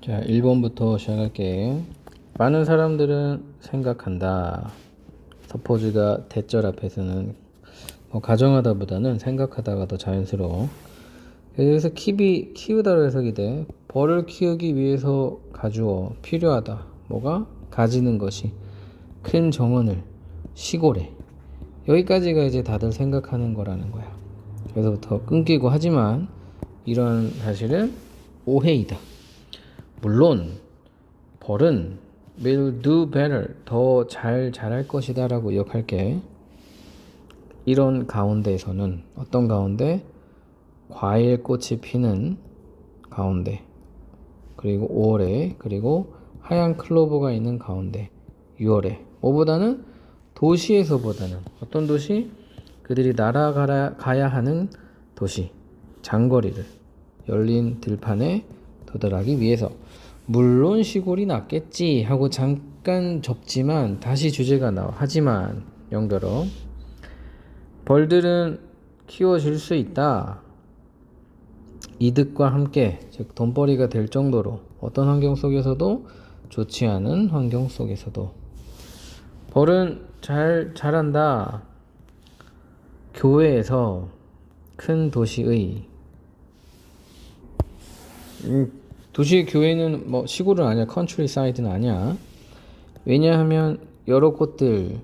자, 1번부터 시작할게. 많은 사람들은 생각한다. 서포즈가 대절 앞에서는 가정하다 보다는 생각하다가 더 자연스러워. 여기서 키우다로 해석이 돼. 벌을 키우기 위해서 가주어. 필요하다. 뭐가? 가지는 것이. 큰 정원을. 시골에. 여기까지가 이제 다들 생각하는 거라는 거야. 그래서부터 끊기고 하지만 이런 사실은 오해이다. 물론 벌은 will do better 더 잘 잘할 것이다 라고 기억할게. 이런 가운데에서는 어떤 가운데? 과일꽃이 피는 가운데, 그리고 5월에, 그리고 하얀 클로버가 있는 가운데 6월에. 뭐보다는 도시에서보다는 어떤 도시? 그들이 날아가야 하는 도시, 장거리를 열린 들판에 도달하기 위해서. 물론 시골이 낫겠지 하고 잠깐 접지만 다시 주제가 나와. 하지만 연결어. 벌들은 키워질 수 있다. 이득과 함께, 즉 돈벌이가 될 정도로. 어떤 환경 속에서도, 좋지 않은 환경 속에서도. 벌은 자란다. 교외에서, 큰 도시의. 도시 교외는 뭐 시골은 아니야. 컨트리 사이드는 아니야. 왜냐하면 여러 곳들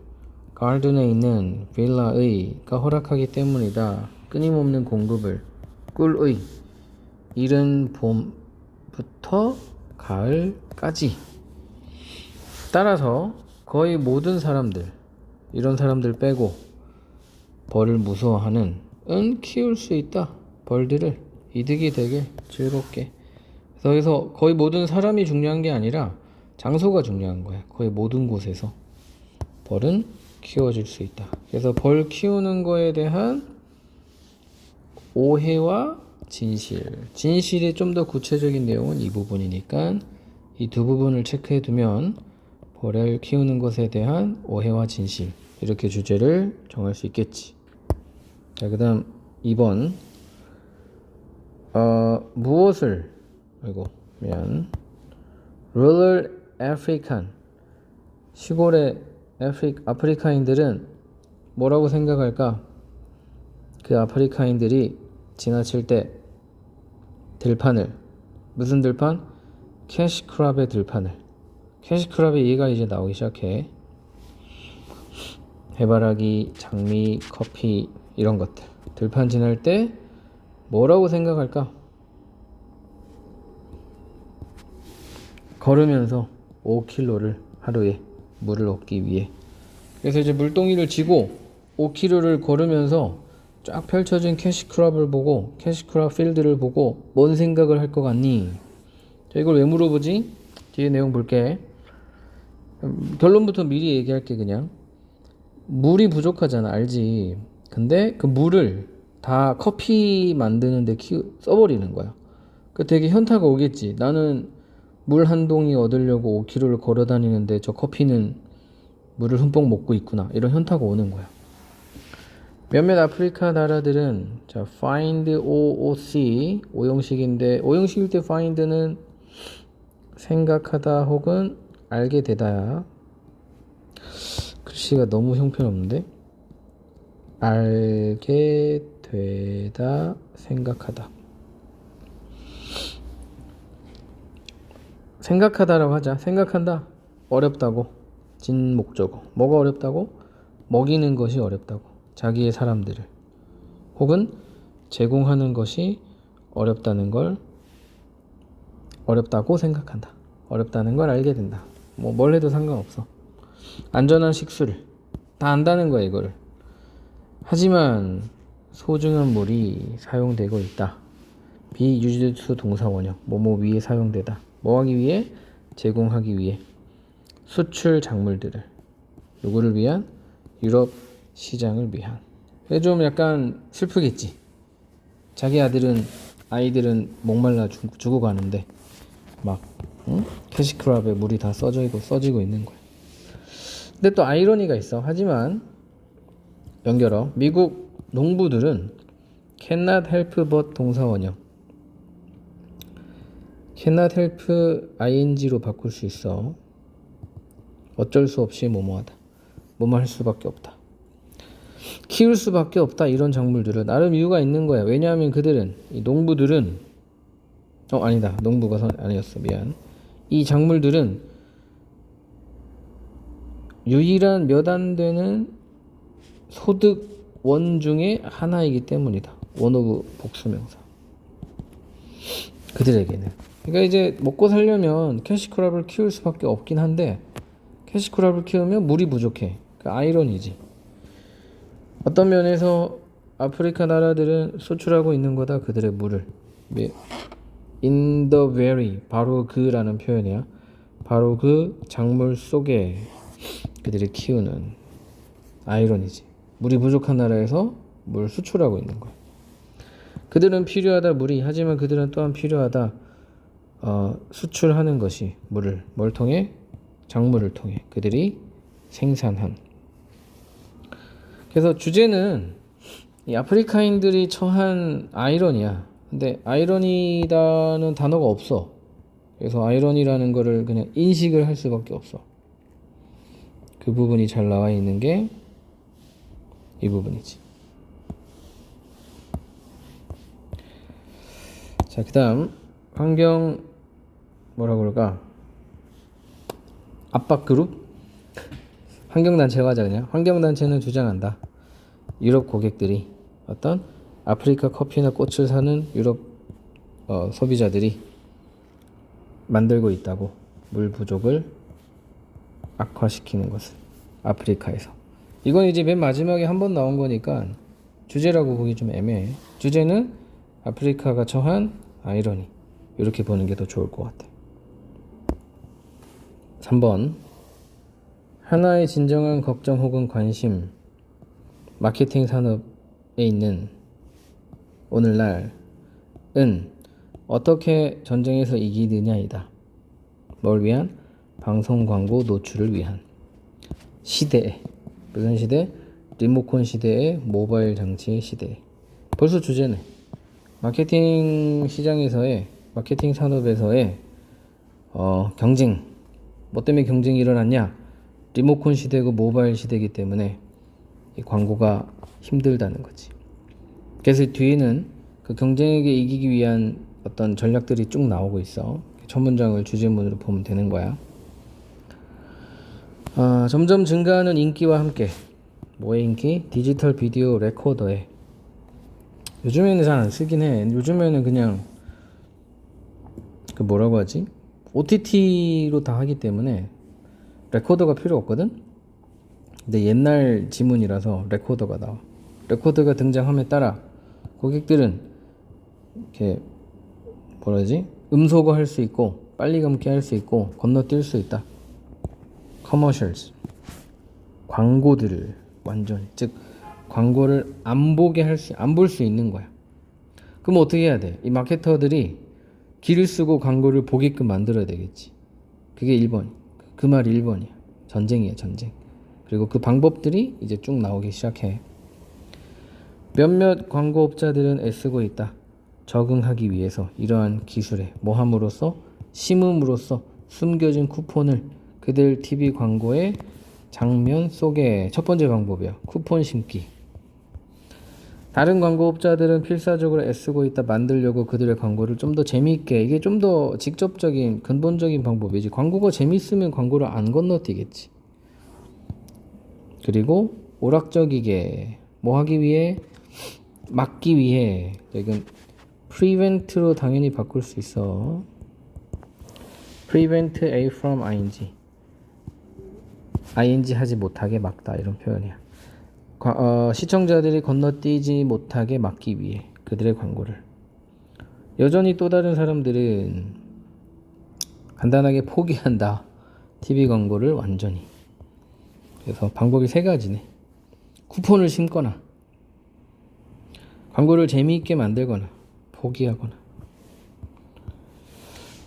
가든에 있는 빌라의가 허락하기 때문이다. 끊임없는 공급을. 꿀의 이른 봄부터 가을까지. 따라서 거의 모든 사람들, 이런 사람들 빼고 벌을 무서워하는 은 키울 수 있다. 벌들을 이득이 되게 즐겁게. 그래서 거의 모든 사람이 중요한 게 아니라 장소가 중요한 거야. 거의 모든 곳에서 벌은 키워질 수 있다. 그래서 벌 키우는 거에 대한 오해와 진실. 진실이 좀 더 구체적인 내용은 이 부분이니까 이 두 부분을 체크해 두면 벌을 키우는 것에 대한 오해와 진실, 이렇게 주제를 정할 수 있겠지. 자, 그 다음 2번. 무엇을, rural African, 시골의 아프리카인들은 뭐라고 생각할까? 그 아프리카인들이 지나칠 때 들판을, 무슨 들판? 캐시크랍의 들판을. 캐시크랍의 얘가 이제 나오기 시작해. 해바라기, 장미, 커피 이런 것들. 들판 지날 때 뭐라고 생각할까? 걸으면서 5km를 하루에 물을 얻기 위해. 그래서 이제 물동이를 지고 5km를 걸으면서 쫙 펼쳐진 캐시크랍을 보고, 캐시크랍 필드를 보고 뭔 생각을 할 것 같니? 자, 이걸 왜 물어보지? 뒤에 내용 볼게. 결론부터 미리 얘기할게. 그냥 물이 부족하잖아, 알지? 근데 그 물을 다 커피 만드는데 써버리는 거야. 그 되게 현타가 오겠지. 나는 물 한 동이 얻으려고 5km를 걸어 다니는데 저 커피는 물을 흠뻑 먹고 있구나, 이런 현타가 오는 거야. 몇몇 아프리카 나라들은, 자, find OOC 오형식인데, 오형식일 때 find는 생각하다 혹은 알게 되다야. 글씨가 너무 형편없는데. 알게 되다, 생각하다. 생각하다라고 하자. 생각한다. 어렵다고. 진 목적어. 뭐가 어렵다고? 먹이는 것이 어렵다고. 자기의 사람들을. 혹은 제공하는 것이 어렵다는 걸, 어렵다고 생각한다. 어렵다는 걸 알게 된다. 뭘 해도 상관없어. 안전한 식수를 다 안다는 거야, 이거를. 하지만 소중한 물이 사용되고 있다. 비유지수 동사 원형. 뭐뭐 위에 사용되다. 뭐 하기 위해? 제공하기 위해. 수출 작물들을. 누구를 위한? 유럽 시장을 위한. 좀 약간 슬프겠지. 자기 아이들은 목말라 죽어가는데 막 캐시크랍에 물이 다 써지고 있는 거야. 근데 또 아이러니가 있어. 하지만 연결어. 미국 농부들은 cannot help but 동사 원형. cannot help ing로 바꿀 수 있어. 어쩔 수 없이 뭐뭐하다. 뭐뭐 할 수밖에 없다. 키울 수밖에 없다. 이런 작물들은 나름 이유가 있는 거야. 왜냐하면 그들은 이 농부들은 아니다. 농부가 아니었어. 미안. 이 작물들은 유일한 몇 안 되는 소득원 중에 하나이기 때문이다. 원 오브 복수명사. 그들에게는. 그러니까 이제 먹고 살려면 캐시크랍을 키울 수밖에 없긴 한데 캐시크랍을 키우면 물이 부족해. 그 아이러니지. 어떤 면에서 아프리카 나라들은 수출하고 있는 거다. 그들의 물을. in the very 바로 그라는 표현이야. 바로 그 작물 속에 그들이 키우는 아이러니지. 물이 부족한 나라에서 물 수출하고 있는 거야. 그들은 필요하다 물이. 하지만 그들은 또한 필요하다 수출하는 것이 물을 뭘 통해? 작물을 통해 그들이 생산한. 그래서 주제는 이 아프리카인들이 처한 아이러니야. 근데 아이러니다는 단어가 없어. 그래서 아이러니라는 거를 그냥 인식을 할 수밖에 없어. 그 부분이 잘 나와 있는 게 이 부분이지. 자, 그 다음 환경 뭐라 그럴까? 압박 그룹? 환경단체가 하자 그냥. 환경단체는 주장한다. 유럽 고객들이 어떤 아프리카 커피나 꽃을 사는 유럽 소비자들이 만들고 있다고. 물 부족을 악화시키는 것을 아프리카에서. 이건 이제 맨 마지막에 한 번 나온 거니까 주제라고 보기 좀 애매해. 주제는 아프리카가 처한 아이러니. 이렇게 보는 게 더 좋을 것 같아. 3번 하나의 진정한 걱정 혹은 관심 마케팅 산업에 있는 오늘날은 어떻게 전쟁에서 이기느냐이다. 뭘 위한? 방송 광고 노출을 위한 시대에. 무슨 시대? 리모컨 시대에 모바일 장치의 시대에. 벌써 주제네. 마케팅 시장에서의 마케팅 산업에서의 경쟁. 뭐 때문에 경쟁이 일어났냐? 리모컨 시대고 모바일 시대이기 때문에 이 광고가 힘들다는 거지. 그래서 뒤에는 그 경쟁에게 이기기 위한 어떤 전략들이 쭉 나오고 있어. 첫 문장을 주제문으로 보면 되는 거야. 점점 증가하는 인기와 함께 뭐의 인기? 디지털 비디오 레코더에. 요즘에는 잘 안 쓰긴 해. 요즘에는 그냥 그 뭐라고 하지? OTT로 다 하기 때문에 레코더가 필요 없거든? 근데 옛날 지문이라서 레코더가 나와. 레코더가 등장함에 따라 고객들은 이렇게 뭐라지? 음소거 할 수 있고 빨리 감기 할 수 있고 건너뛸 수 있다. 커머셜스. 광고들을 완전히. 즉 광고를 안 보게 안 볼 수 있는 거야. 그럼 어떻게 해야 돼? 이 마케터들이 길을 쓰고 광고를 보게끔 만들어야 되겠지. 그게 1번. 그 말이 1번이야. 전쟁이야, 전쟁. 그리고 그 방법들이 이제 쭉 나오기 시작해. 몇몇 광고업자들은 애쓰고 있다. 적응하기 위해서 이러한 기술에 모함으로써 심음으로써 숨겨진 쿠폰을 그들 TV 광고의 장면 속에. 첫 번째 방법이야. 쿠폰 심기. 다른 광고업자들은 필사적으로 애쓰고 있다 만들려고 그들의 광고를 좀 더 재미있게. 이게 좀 더 직접적인 근본적인 방법이지. 광고가 재밌으면 광고를 안 건너뛰겠지. 그리고 오락적이게 뭐 하기 위해? 막기 위해. 이건 prevent로 당연히 바꿀 수 있어. prevent A from ing. ing 하지 못하게 막다. 이런 표현이야. 시청자들이 건너뛰지 못하게 막기 위해 그들의 광고를. 여전히 또 다른 사람들은 간단하게 포기한다. TV 광고를 완전히. 그래서 방법이 3가지네. 쿠폰을 심거나 광고를 재미있게 만들거나 포기하거나.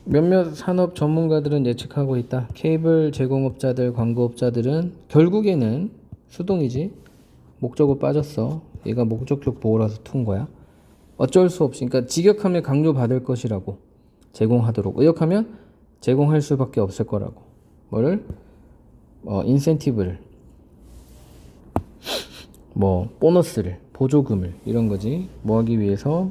몇몇 산업 전문가들은 예측하고 있다. 케이블 제공업자들, 광고업자들은 결국에는 수동이지. 목적어 빠졌어. 얘가 목적격 보호라서 툰 거야. 어쩔 수 없이. 그러니까 직역하면 강요받을 것이라고. 제공하도록 의역하면 제공할 수밖에 없을 거라고. 뭐를? 인센티브를, 뭐 보너스를, 보조금을, 이런 거지. 뭐 하기 위해서?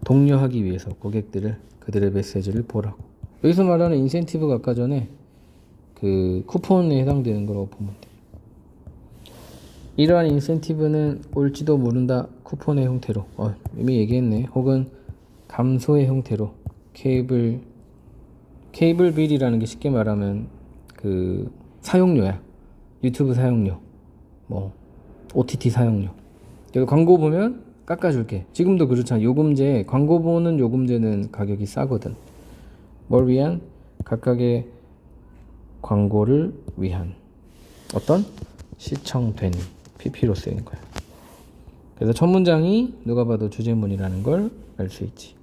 독려하기 위해서 고객들을, 그들의 메시지를 보라고. 여기서 말하는 인센티브가 아까 전에 그 쿠폰에 해당되는 거라고 보면 돼. 이러한 인센티브는 올지도 모른다 쿠폰의 형태로, 이미 얘기했네. 혹은 감소의 형태로, 케이블 빌이라는 게 쉽게 말하면 그 사용료야. 유튜브 사용료, 뭐 OTT 사용료. 그래서 광고 보면 깎아줄게. 지금도 그렇잖아. 요금제, 광고 보는 요금제는 가격이 싸거든. 뭘 위한? 각각의 광고를 위한 어떤 시청된 PP로 쓰인 거야. 그래서 첫 문장이 누가 봐도 주제문이라는 걸 알 수 있지.